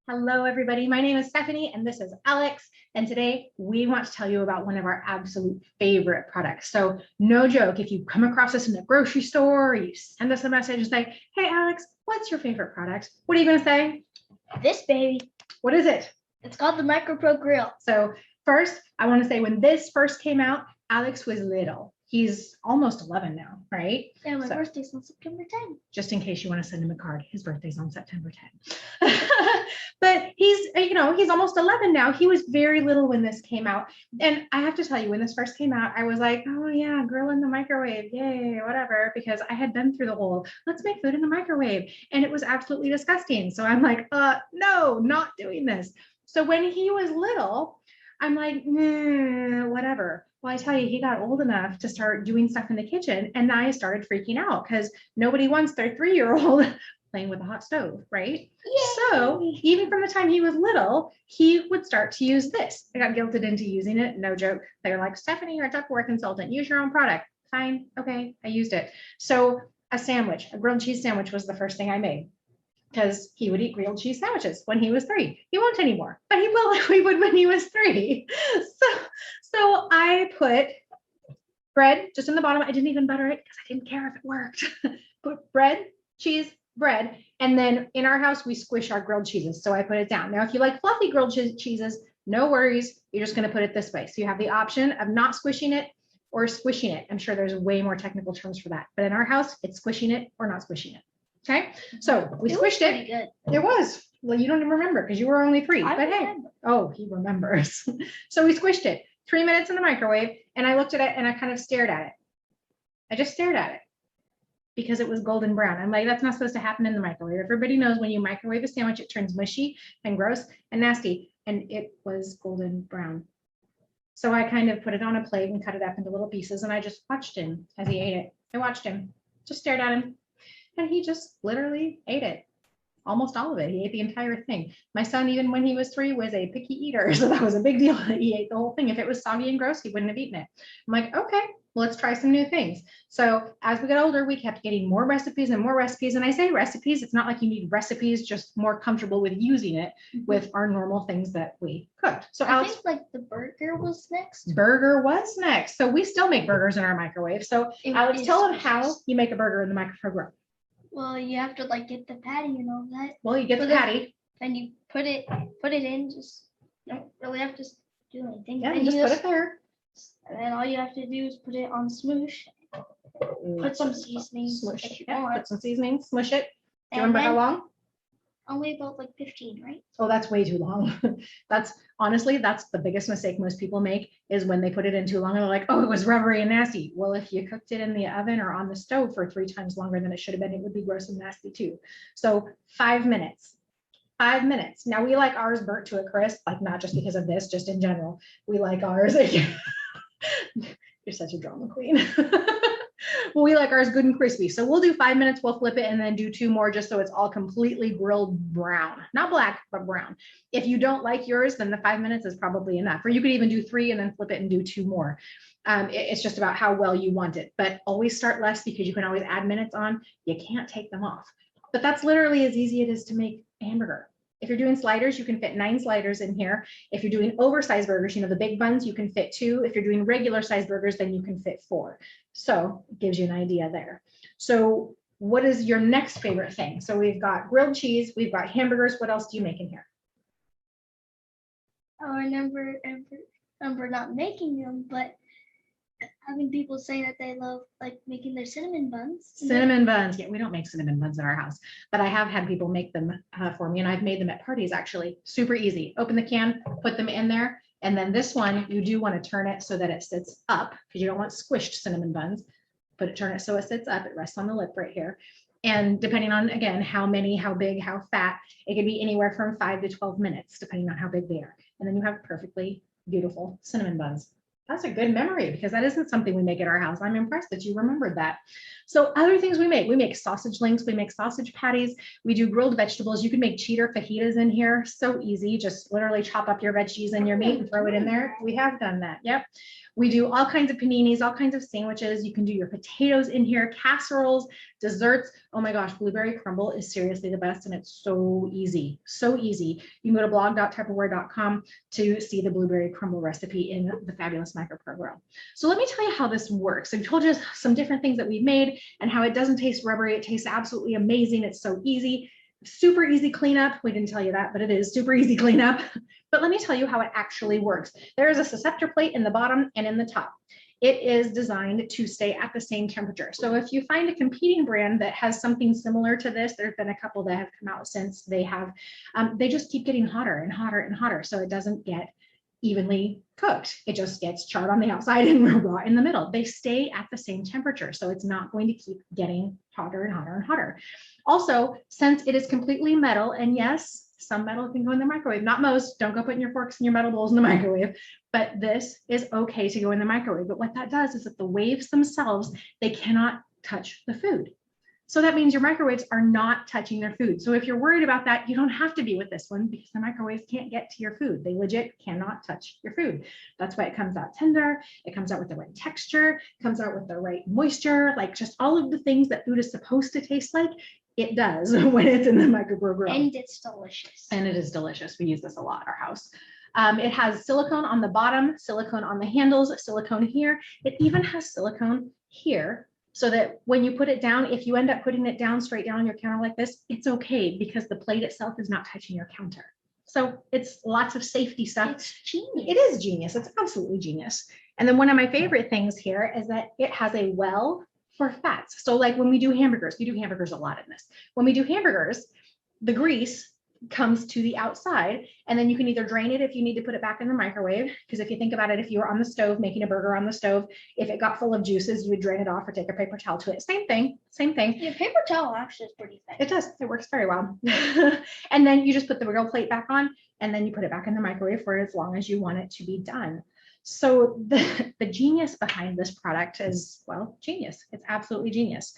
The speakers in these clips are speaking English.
Hello, everybody. My name is Stephanie, and this is Alex. And today we want to tell you about one of our absolute favorite products. So, no joke, if you come across us in the grocery store, or you send us a message and say, "Hey, Alex, what's your favorite product?" What are you going to say? This baby. What is it? It's called the MICROPRO Grill. So, first, I want to say when this first came out, Alex was little. He's almost 11 now, right? Yeah, my birthday's on September 10th. Just in case you want to send him a card, his birthday's on September 10th. But he's almost 11 now. He was very little when this came out. And I have to tell you, when this first came out, I was like, oh yeah, grill in the microwave, yay, whatever, because I had been through the whole, let's make food in the microwave. And it was absolutely disgusting. So I'm like, no, not doing this. So when he was little, I'm like, whatever. Well, I tell you, he got old enough to start doing stuff in the kitchen, and I started freaking out because nobody wants their 3-year-old playing with a hot stove, right? Yay. So even from the time he was little, he would start to use this. I got guilted into using it, no joke. They were like, Stephanie, you're a Tupperware consultant, use your own product. Fine, okay, I used it. So a grilled cheese sandwich was the first thing I made, because he would eat grilled cheese sandwiches when he was 3. He won't anymore, but he will like we would when he was 3. So I put bread just in the bottom. I didn't even butter it because I didn't care if it worked. Put bread, cheese, bread, and then in our house we squish our grilled cheeses. So I put it down. Now, if you like fluffy grilled cheeses, no worries. You're just going to put it this way. So you have the option of not squishing it or squishing it. I'm sure there's way more technical terms for that, but in our house, it's squishing it or not squishing it. Okay, so we squished it. Good. It was. Well, you don't even remember because you were only 3. But hey, oh, he remembers. So we squished it. 3 minutes in the microwave, and I looked at it and I kind of stared at it. I just stared at it because it was golden brown. I'm like, that's not supposed to happen in the microwave. Everybody knows when you microwave a sandwich, it turns mushy and gross and nasty, and it was golden brown. So I kind of put it on a plate and cut it up into little pieces, and I just watched him as he ate it. I watched him, just stared at him. And he just literally ate it. Almost all of it. He ate the entire thing. My son, even when he was 3, was a picky eater. So that was a big deal that he ate the whole thing. If it was soggy and gross, he wouldn't have eaten it. I'm like, okay, well, let's try some new things. So as we got older, we kept getting more recipes and more recipes. And I say recipes, it's not like you need recipes, just more comfortable with using it with our normal things that we cooked. So I think like the burger was next. Burger was next. So we still make burgers in our microwave. So Alex, tell them how you make a burger in the MICROPRO Grill. Well, you have to like get the patty and all that. Well, you get the patty. And you put it in, just don't really have to do anything. Yeah, you just put it there. And then all you have to do is put it on smoosh. Put some seasonings. Smush it. Yeah, put some seasoning, smush it. Do you remember how long? Only about like 15, right? Oh, that's way too long. That's the biggest mistake most people make, is when they put it in too long and they're like, oh, it was rubbery and nasty. Well, if you cooked it in the oven or on the stove for 3 times longer than it should have been, it would be gross and nasty too. So 5 minutes. 5 minutes. Now we like ours burnt to a crisp, like not just because of this, just in general. We like ours. You're such a drama queen. Well, we like ours good and crispy. So we'll do 5 minutes, we'll flip it and then do 2 more just so it's all completely grilled brown. Not black, but brown. If you don't like yours, then the 5 minutes is probably enough. Or you could even do 3 and then flip it and do 2 more. It's just about how well you want it. But always start less because you can always add minutes on. You can't take them off. But that's literally as easy as it is to make a hamburger. If you're doing sliders, you can fit 9 sliders in here. If you're doing oversized burgers, the big buns, you can fit 2. If you're doing regular size burgers, then you can fit 4. So it gives you an idea there. So what is your next favorite thing? So we've got grilled cheese, we've got hamburgers. What else do you make in here? Oh, I remember not making them, but having people say that they love like making their cinnamon buns. Cinnamon buns. Yeah, we don't make cinnamon buns in our house, but I have had people make them for me, and I've made them at parties actually. Super easy. Open the can, put them in there, and then this one, you do want to turn it so that it sits up because you don't want squished cinnamon buns. Turn it so it sits up. It rests on the lip right here. And depending on, again, how many, how big, how fat, it can be anywhere from 5 to 12 minutes, depending on how big they are. And then you have perfectly beautiful cinnamon buns. That's a good memory because that isn't something we make at our house. I'm impressed that you remembered that. So other things we make sausage links, we make sausage patties, we do grilled vegetables. You can make cheater fajitas in here. So easy. Just literally chop up your veggies and your meat and throw it in there. We have done that. Yep. We do all kinds of paninis, all kinds of sandwiches. You can do your potatoes in here, casseroles, desserts. Oh my gosh, blueberry crumble is seriously the best, and it's so easy, so easy. You can go to blog.tupperware.com to see the blueberry crumble recipe in the fabulous MICROPRO Grill. So let me tell you how this works. I've told you some different things that we've made and how it doesn't taste rubbery. It tastes absolutely amazing. It's so easy. Super easy cleanup. We didn't tell you that, but it is super easy cleanup. But let me tell you how it actually works. There is a susceptor plate in the bottom and in the top. It is designed to stay at the same temperature. So if you find a competing brand that has something similar to this, there's been a couple that have come out since they just keep getting hotter and hotter and hotter. So it doesn't get evenly cooked. It just gets charred on the outside and raw in the middle. They stay at the same temperature, so it's not going to keep getting hotter and hotter and hotter. Also, since it is completely metal, and yes, some metal can go in the microwave, not most, don't go putting your forks and your metal bowls in the microwave, but this is okay to go in the microwave. But what that does is that the waves themselves, they cannot touch the food. So that means your microwaves are not touching their food. So if you're worried about that, you don't have to be with this one because the microwaves can't get to your food. They legit cannot touch your food. That's why it comes out tender. It comes out with the right texture, comes out with the right moisture, like just all of the things that food is supposed to taste like. It does when it's in the MICROPRO Grill. And it's delicious. And it is delicious. We use this a lot at our house. It has silicone on the bottom, silicone on the handles, silicone here. It even has silicone here, so that when you put it down, if you end up putting it down straight down on your counter like this, it's okay because the plate itself is not touching your counter. So it's lots of safety stuff. It's genius. It is genius. It's absolutely genius. And then one of my favorite things here is that it has a well for fats. So like when we do hamburgers, we do hamburgers a lot in this. When we do hamburgers, the grease comes to the outside, and then you can either drain it if you need to put it back in the microwave. Because if you think about it, if you were on the stove making a burger on the stove, if it got full of juices, you would drain it off or take a paper towel to it. Same thing, same thing. Yeah, paper towel actually is pretty thick. It does. It works very well. And then you just put the grill plate back on, and then you put it back in the microwave for as long as you want it to be done. So the genius behind this product is, well, genius. It's absolutely genius.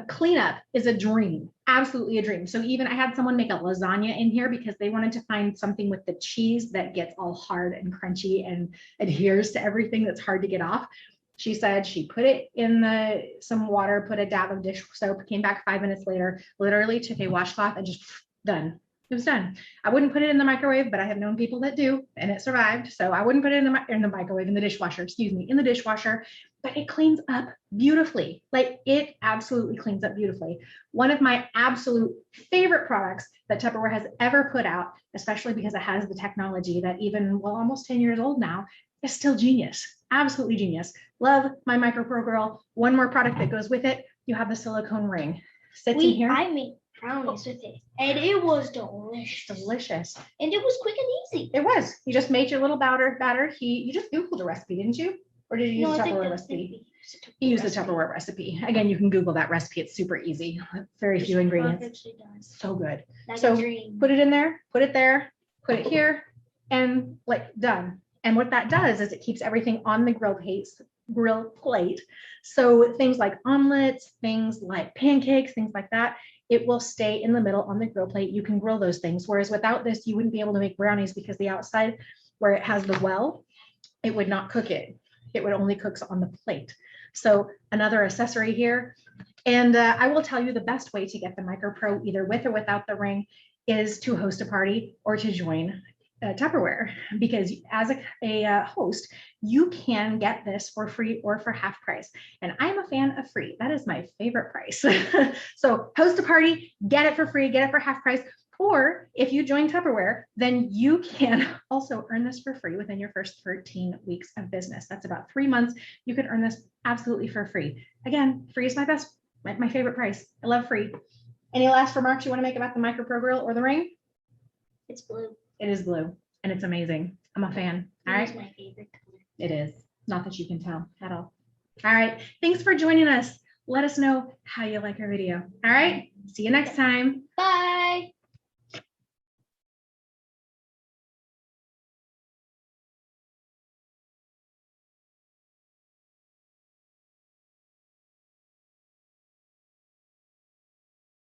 Cleanup is a dream, absolutely a dream. So even I had someone make a lasagna in here because they wanted to find something with the cheese that gets all hard and crunchy and adheres to everything that's hard to get off. She said she put it in some water, put a dab of dish soap, came back 5 minutes later, literally took a washcloth and just done. It was done. I wouldn't put it in the microwave, but I have known people that do, and it survived. So I wouldn't put it in the microwave, in the dishwasher, excuse me, in the dishwasher, but it cleans up beautifully. Like it absolutely cleans up beautifully. One of my absolute favorite products that Tupperware has ever put out, especially because it has the technology that even, well, almost 10 years old now, is still genius. Absolutely genius. Love my MICROPRO Grill. One more product that goes with it. You have the silicone ring. Sits in here. I made brownies with it, and it was delicious. Delicious. And it was quick and easy. It was. You just made your little batter. You just Googled a recipe, didn't you? Or did you use the Tupperware recipe? You use the Tupperware recipe. Again, you can Google that recipe. It's super easy. Very few ingredients. So good. So put it in there, put it there, put it here, and like done. And what that does is it keeps everything on the grill plate. So things like omelets, things like pancakes, things like that, it will stay in the middle on the grill plate. You can grill those things. Whereas without this, you wouldn't be able to make brownies because the outside where it has the well, it would not cook it. It would only cook on the plate. So another accessory here. And I will tell you the best way to get the MICROPRO either with or without the ring is to host a party or to join Tupperware, because as a host, you can get this for free or for half price. And I'm a fan of free. That is my favorite price. So host a party, get it for free, get it for half price. Or if you join Tupperware, then you can also earn this for free within your first 13 weeks of business. That's about 3 months. You can earn this absolutely for free. Again, free is my favorite price. I love free. Any last remarks you want to make about the MICROPRO Grill or the ring? It's blue. It is blue, and it's amazing. I'm a fan. All right. It's my favorite color. It is. Not that you can tell at all. All right. Thanks for joining us. Let us know how you like our video. All right. See you next time.